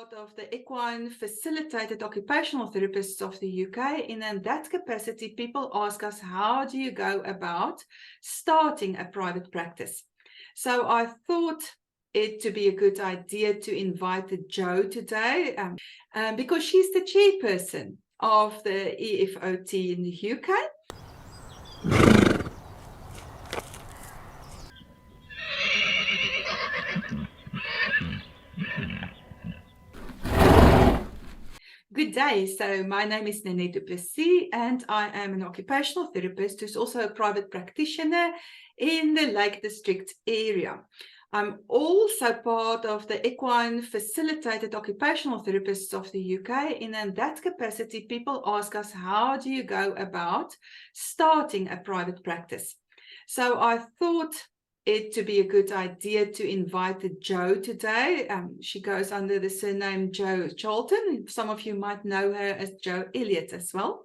part of the Equine Facilitated Occupational Therapists of the UK. And in that capacity, people ask us, how do you go about starting a private practice? So I thought it to be a good idea to invite Jo today because she's the chairperson of the EFOT in the UK. Good day. So my name is Nanette du Plessis and I am an occupational therapist who's also a private practitioner in the Lake District area. I'm also part of the Equine Facilitated Occupational Therapists of the UK. And in that capacity, people ask us, how do you go about starting a private practice? So I thought it to be a good idea to invite Jo today. She goes under the surname Jo Charlton. Some of you might know her as Jo Elliott as well,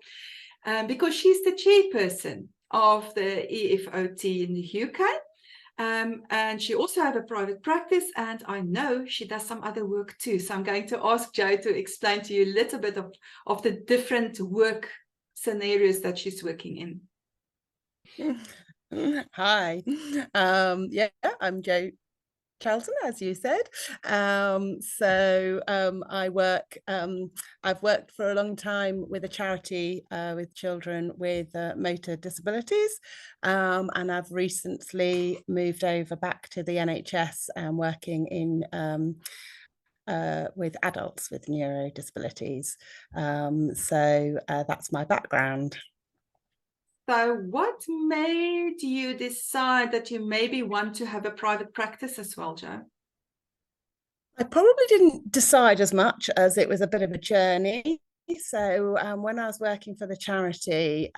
because she's the chairperson of the EFOT in the UK. And she also has a private practice, and I know she does some other work too. So I'm going to ask Jo to explain to you a little bit of the different work scenarios that she's working in. Hi, yeah, I'm Jo Charlton, as you said. I've worked for a long time with a charity with children with motor disabilities, and I've recently moved over back to the NHS and working in with adults with neuro disabilities. That's my background. So what made you decide that you maybe want to have a private practice as well, Jo? I probably didn't decide as much as it was a bit of a journey. So when I was working for the charity,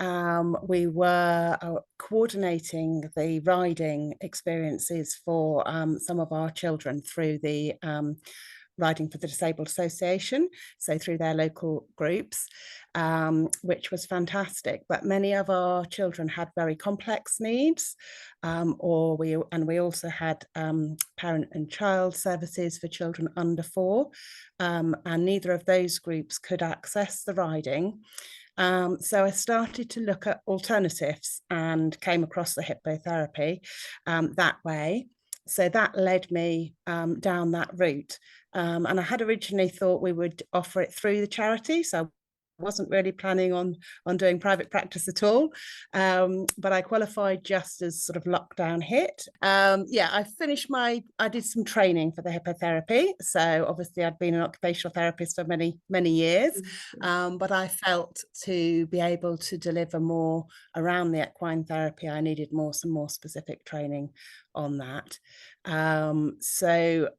we were coordinating the riding experiences for some of our children through the Riding for the Disabled Association, so through their local groups, which was fantastic. But many of our children had very complex needs, we also had parent and child services for children under 4, and neither of those groups could access the riding. So I started to look at alternatives and came across the hippotherapy that way. So that led me down that route. And I had originally thought we would offer it through the charity. So I wasn't really planning on doing private practice at all. But I qualified just as sort of lockdown hit. I did some training for the hippotherapy. So obviously I'd been an occupational therapist for many, many years. But I felt to be able to deliver more around the equine therapy, I needed some more specific training on that. So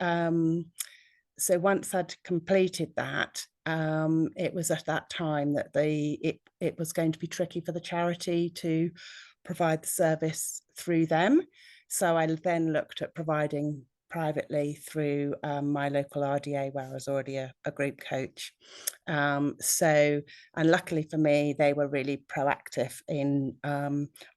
once I'd completed that, it was at that time that it was going to be tricky for the charity to provide the service through them. So I then looked at providing privately through my local RDA, where I was already a group coach. And luckily for me, they were really proactive in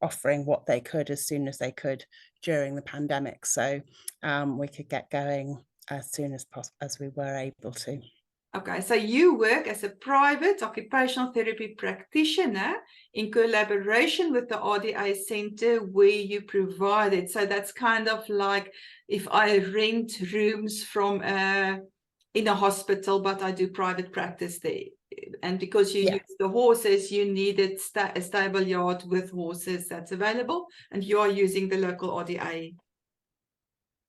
offering what they could as soon as they could during the pandemic. So we could get going as soon as possible, as we were able to. Okay, so you work as a private occupational therapy practitioner in collaboration with the RDA Centre where you provide it. So that's kind of like if I rent rooms from in a hospital, but I do private practice there. And because you use the horses, you needed a stable yard with horses that's available, and you are using the local RDA.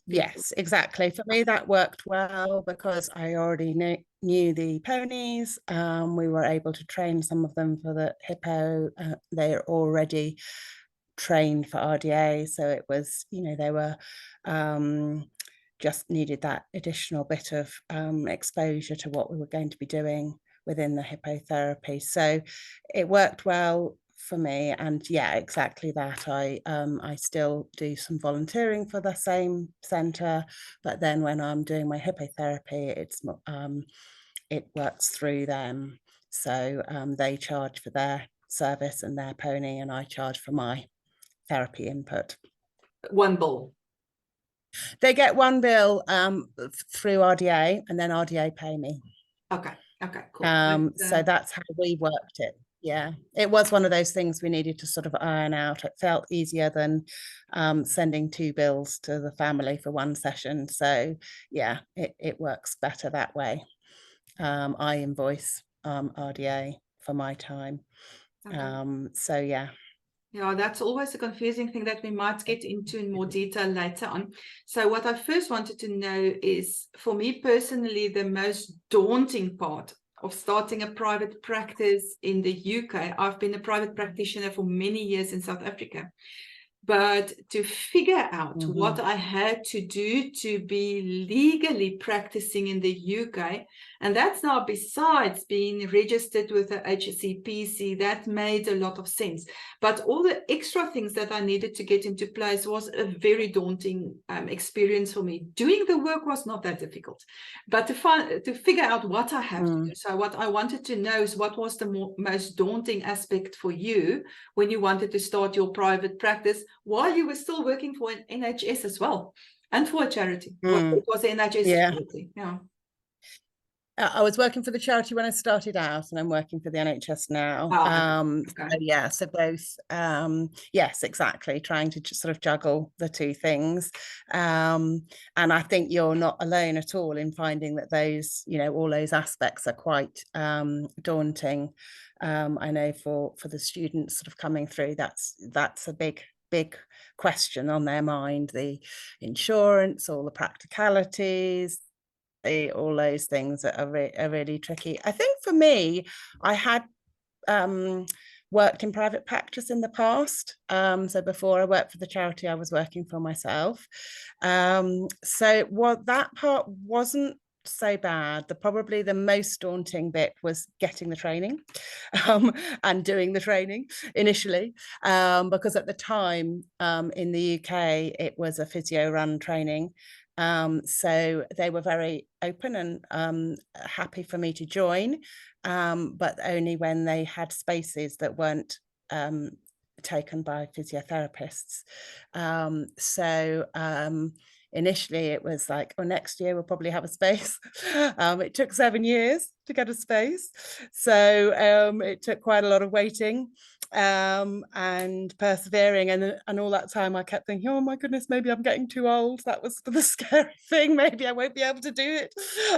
Yes, exactly. For me, that worked well because I already knew the ponies. We were able to train some of them for the hippo. They're already trained for RDA. So it was, they were just needed that additional bit of exposure to what we were going to be doing within the hippotherapy. So it worked well for me, and yeah, exactly that. I still do some volunteering for the same centre, but then when I'm doing my hippotherapy, it works through them. So they charge for their service and their pony, and I charge for my therapy input. One bill. They get one bill through RDA, and then RDA pay me. Okay, cool. So that's how we worked it. Yeah, it was one of those things we needed to sort of iron out. It felt easier than sending 2 bills to the family for one session. So yeah, it works better that way. I invoice RDA for my time. Okay. So yeah. Yeah, that's always a confusing thing that we might get into in more detail later on. So what I first wanted to know is, for me personally, the most daunting part of starting a private practice in the UK. I've been a private practitioner for many years in South Africa. But to figure out what I had to do to be legally practicing in the UK, and that's now besides being registered with the HSCPC, that made a lot of sense. But all the extra things that I needed to get into place was a very daunting experience for me. Doing the work was not that difficult, but to figure out what I have to do. So what I wanted to know is, what was the most daunting aspect for you when you wanted to start your private practice, while you were still working for an NHS as well, and for a charity? It was an NHS charity. Yeah. I was working for the charity when I started out, and I'm working for the NHS now. Okay. So yeah, so both. Yes, exactly. Trying to just sort of juggle the two things, and I think you're not alone at all in finding that those, all those aspects are quite daunting. I know for the students sort of coming through, that's a big question on their mind: the insurance, all the practicalities, all those things that are really tricky. I think for me, I had worked in private practice in the past. So before I worked for the charity, I was working for myself. So that part wasn't so bad. Probably the most daunting bit was getting the training and doing the training initially, because at the time in the UK it was a physio run training. So they were very open and happy for me to join, but only when they had spaces that weren't taken by physiotherapists. So initially it was like, oh, next year we'll probably have a space. It took 7 years to get a space. So it took quite a lot of waiting and persevering, and all that time I kept thinking, oh my goodness, maybe I'm getting too old. That was the scary thing. Maybe I won't be able to do it.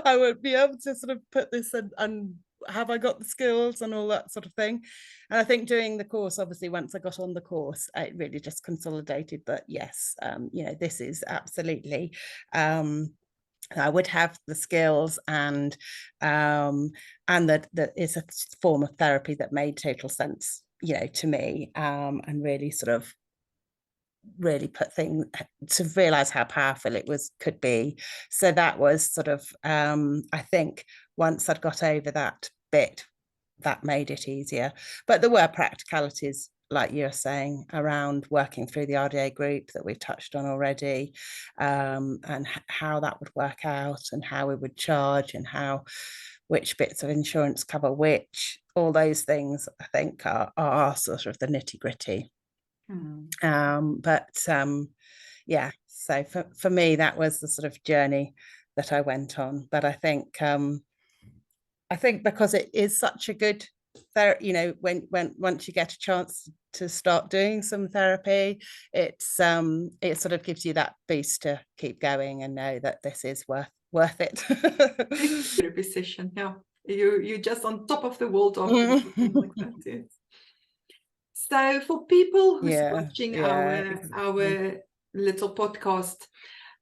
I won't be able to sort of put this and have I got the skills and all that sort of thing. And I think doing the course, obviously, once I got on the course, it really just consolidated that, yes, this is absolutely, I would have the skills, and that it's a form of therapy that made total sense, to me, and really sort of really put things to realize how powerful it could be. So that was sort of, I think once I'd got over that bit, that made it easier. But there were practicalities, like you're saying, around working through the RDA group that we've touched on already, and how that would work out, and how we would charge, and which bits of insurance cover which. All those things, I think, are sort of the nitty gritty. Yeah, so for me, that was the sort of journey that I went on. But I think because it is such a good when once you get a chance to start doing some therapy, it sort of gives you that boost to keep going and know that this is worth it. Therapy session, yeah. You're just on top of the world after something like that. Yes. So for people who's watching our little podcast,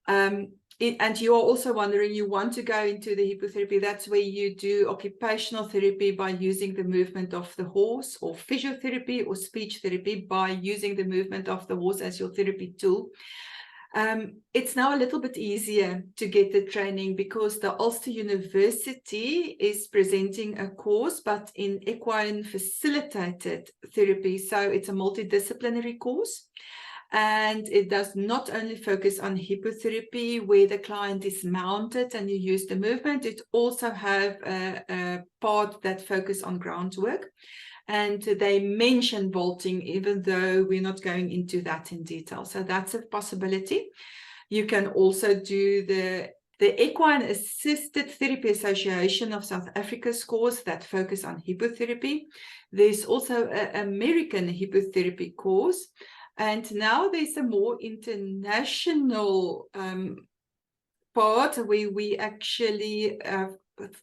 and you're also wondering, you want to go into the hippotherapy, that's where you do occupational therapy by using the movement of the horse, or physiotherapy or speech therapy by using the movement of the horse as your therapy tool. It's now a little bit easier to get the training because the Ulster University is presenting a course, but in equine facilitated therapy. So it's a multidisciplinary course, and it does not only focus on hippotherapy where the client is mounted and you use the movement. It also have a part that focus on groundwork. And they mention vaulting, even though we're not going into that in detail. So that's a possibility. You can also do the Equine Assisted Therapy Association of South Africa's course that focus on hippotherapy. There's also an American hippotherapy course. And now there's a more international part where we actually have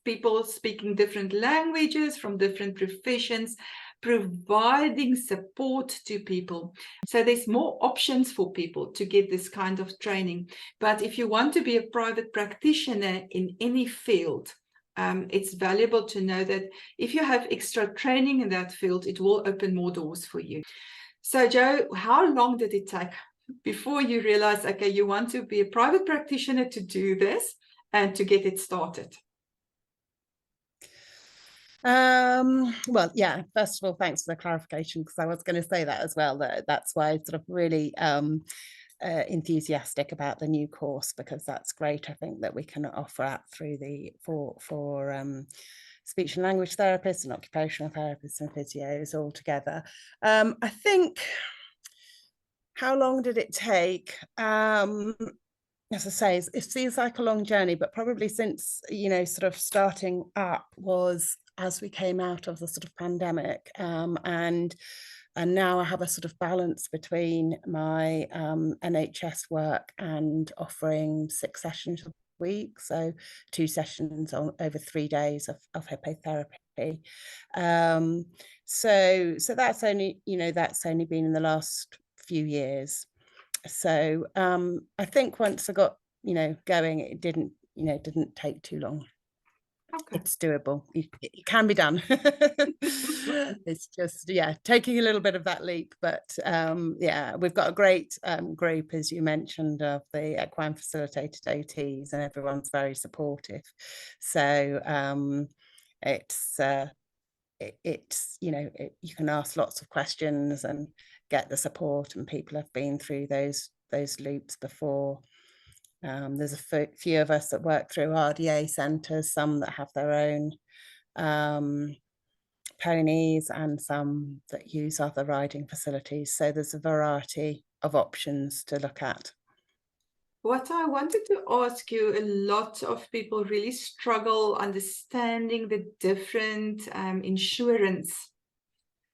people speaking different languages from different professions, providing support to people. So there's more options for people to get this kind of training. But if you want to be a private practitioner in any field, it's valuable to know that if you have extra training in that field, it will open more doors for you. So Joe, how long did it take before you realize, okay, you want to be a private practitioner to do this and to get it started? Well, yeah, first of all, thanks for the clarification, because I was going to say that as well, that's why I sort of really enthusiastic about the new course, because that's great. I think that we can offer that through for speech and language therapists and occupational therapists and physios all together. I think, how long did it take? As I say, it seems like a long journey, but probably since, sort of starting up was as we came out of the sort of pandemic, and now I have a sort of balance between my NHS work and offering 6 sessions a week, so 2 sessions over 3 days of hippotherapy. So that's only been in the last few years. So I think once I got going, it didn't take too long. Okay. It's doable. It can be done. It's just, taking a little bit of that leap. But we've got a great group, as you mentioned, of the equine facilitated OTs, and everyone's very supportive. So you can ask lots of questions and get the support, and people have been through those loops before. There's a few of us that work through RDA centres, some that have their own ponies, and some that use other riding facilities. So there's a variety of options to look at. What I wanted to ask you, a lot of people really struggle understanding the different insurance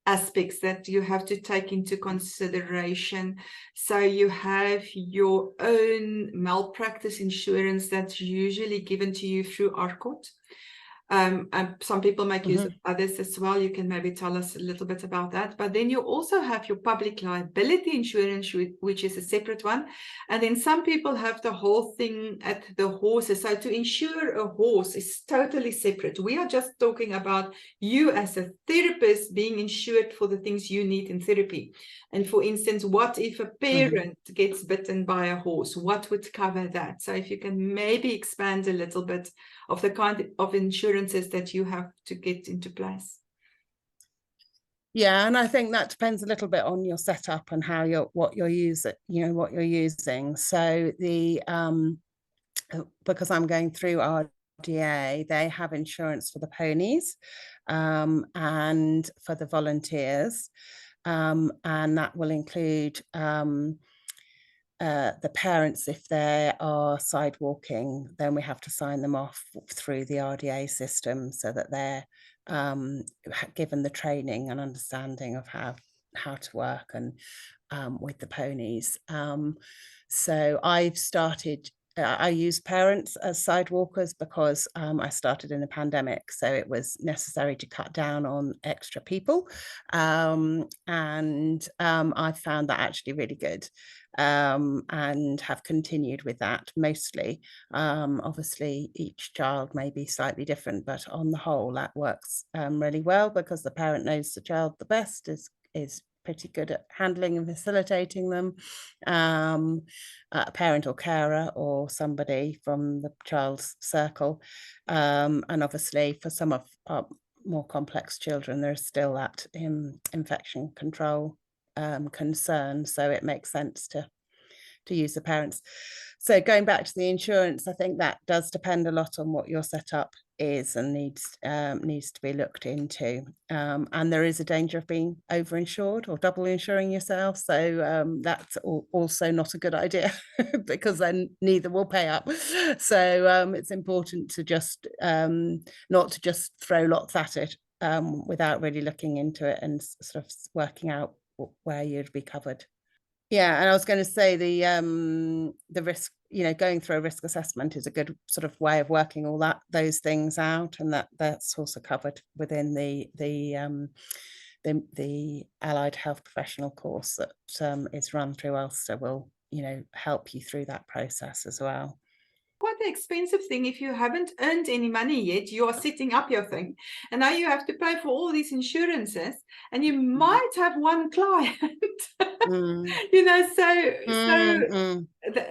aspects that you have to take into consideration. So you have your own malpractice insurance that's usually given to you through ARCOT. And some people make use of others as well. You can maybe tell us a little bit about that. But then you also have your public liability insurance, which is a separate one. And then some people have the whole thing at the horses. So to insure a horse is totally separate. We are just talking about you as a therapist being insured for the things you need in therapy. And for instance, what if a parent gets bitten by a horse? What would cover that? So if you can maybe expand a little bit of the kind of insurances that you have to get into place. Yeah, and I think that depends a little bit on your setup and what you're using. So because I'm going through RDA, they have insurance for the ponies and for the volunteers, and that will include the parents. If they are sidewalking, then we have to sign them off through the RDA system, so that they're given the training and understanding of how to work and with the ponies. So I've started, I use parents as sidewalkers because I started in the pandemic, so it was necessary to cut down on extra people, and I've found that actually really good, and have continued with that mostly. Obviously each child may be slightly different, but on the whole that works really well, because the parent knows the child the best, is pretty good at handling and facilitating them. A parent or carer or somebody from the child's circle, and obviously for some of our more complex children there's still that infection control concern, so it makes sense to use the parents. So going back to the insurance, I think that does depend a lot on what your setup is and needs to be looked into. And there is a danger of being overinsured or double insuring yourself. So that's also not a good idea because then neither will pay up. So it's important to just not to just throw lots at it without really looking into it and sort of working out where you'd be covered. Yeah, and I was going to say the risk, going through a risk assessment is a good sort of way of working all those things out, and that's also covered within the allied health professional course that is run through Ulster will help you through that process as well. Quite an expensive thing. If you haven't earned any money yet, you are setting up your thing, and now you have to pay for all these insurances, and you might have one client.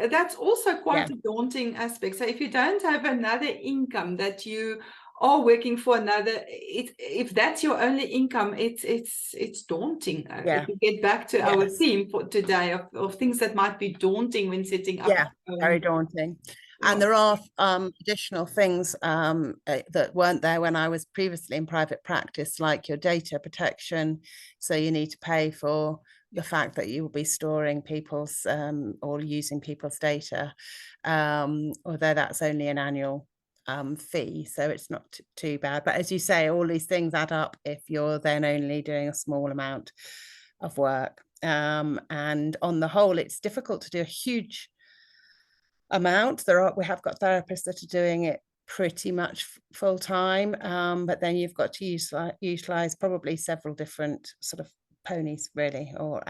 That's also quite a daunting aspect. So if you don't have another income that you are working for another, if that's your only income, it's daunting. If you get back to our theme for today of things that might be daunting when setting up. Very daunting. And there are additional things that weren't there when I was previously in private practice, like your data protection. So you need to pay for the fact that you will be storing people's or using people's data, although that's only an annual fee, so it's not too bad. But as you say, all these things add up if you're then only doing a small amount of work. And on the whole, it's difficult to do a huge amount. We have got therapists that are doing it pretty much full time, but then you've got to utilize probably several different sort of ponies, really, or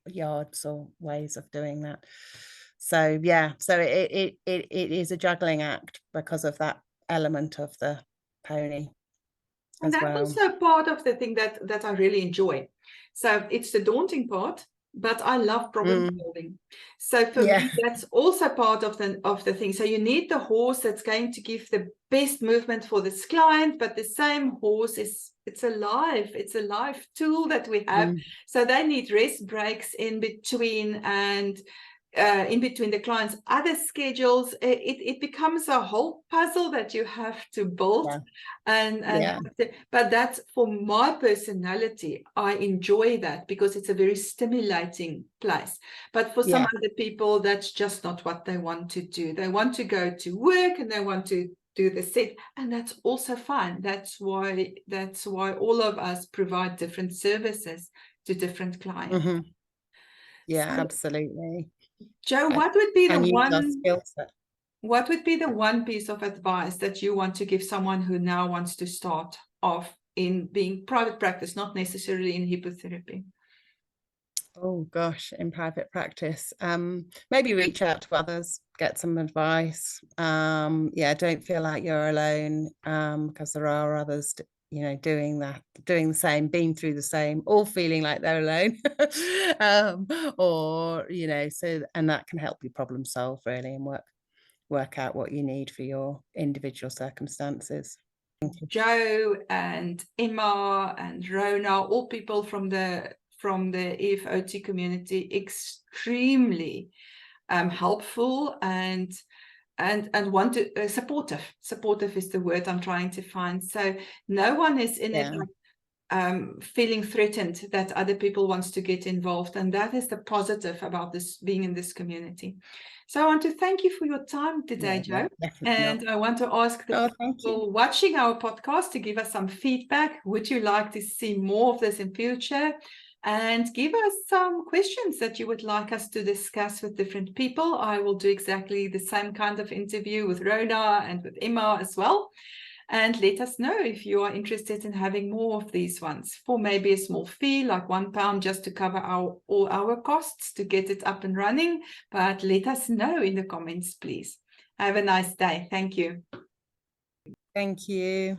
yards or ways of doing that. So so it is a juggling act because of that element of the pony. And that's also part of the thing that I really enjoy. So it's the daunting part, but I love problem solving. So for me, that's also part of the thing. So you need the horse that's going to give the best movement for this client, but the same horse it's a live tool that we have. So they need rest breaks in between, and in between the client's other schedules. It becomes a whole puzzle that you have to build. But that's, for my personality, I enjoy that because it's a very stimulating place. But for some other people, that's just not what they want to do. They want to go to work and they want to do the set, and that's also fine. That's why all of us provide different services to different clients. Absolutely. Jo, what would be the one piece of advice that you want to give someone who now wants to start off in being private practice, not necessarily in hippotherapy? Oh gosh, in private practice, maybe reach out to others, get some advice. Don't feel like you're alone, because there are others doing the same, been through the same, all feeling like they're alone. And that can help you problem solve, really, and work out what you need for your individual circumstances. Jo and Emma and Rona, all people from the EFOT community, extremely helpful and want to supportive is the word I'm trying to find. So no one is in it feeling threatened that other people wants to get involved, and that is the positive about this, being in this community. So I want to thank you for your time today, Jo, and I want to ask the people watching our podcast to give us some feedback. Would you like to see more of this in future? And give us some questions that you would like us to discuss with different people. I will do exactly the same kind of interview with Rona and with Emma as well. And let us know if you are interested in having more of these ones for maybe a small fee, like £1, just to cover all our costs to get it up and running. But let us know in the comments, please. Have a nice day. Thank you. Thank you.